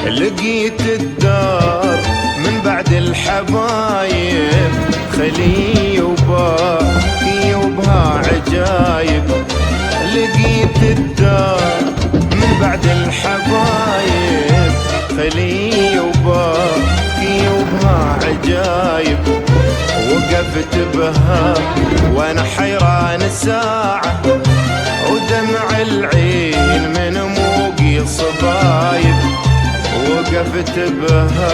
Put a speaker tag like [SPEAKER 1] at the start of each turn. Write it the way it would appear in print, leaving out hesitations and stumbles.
[SPEAKER 1] لقيت الدار من بعد الحبايب خلي وباكي وبها عجايب. لقيت الدار من بعد الحبايب خلي وباكي وبها عجايب. وقفت بها وانا حيران ساعة ودمع العين من موقي صبايب. وقفت بها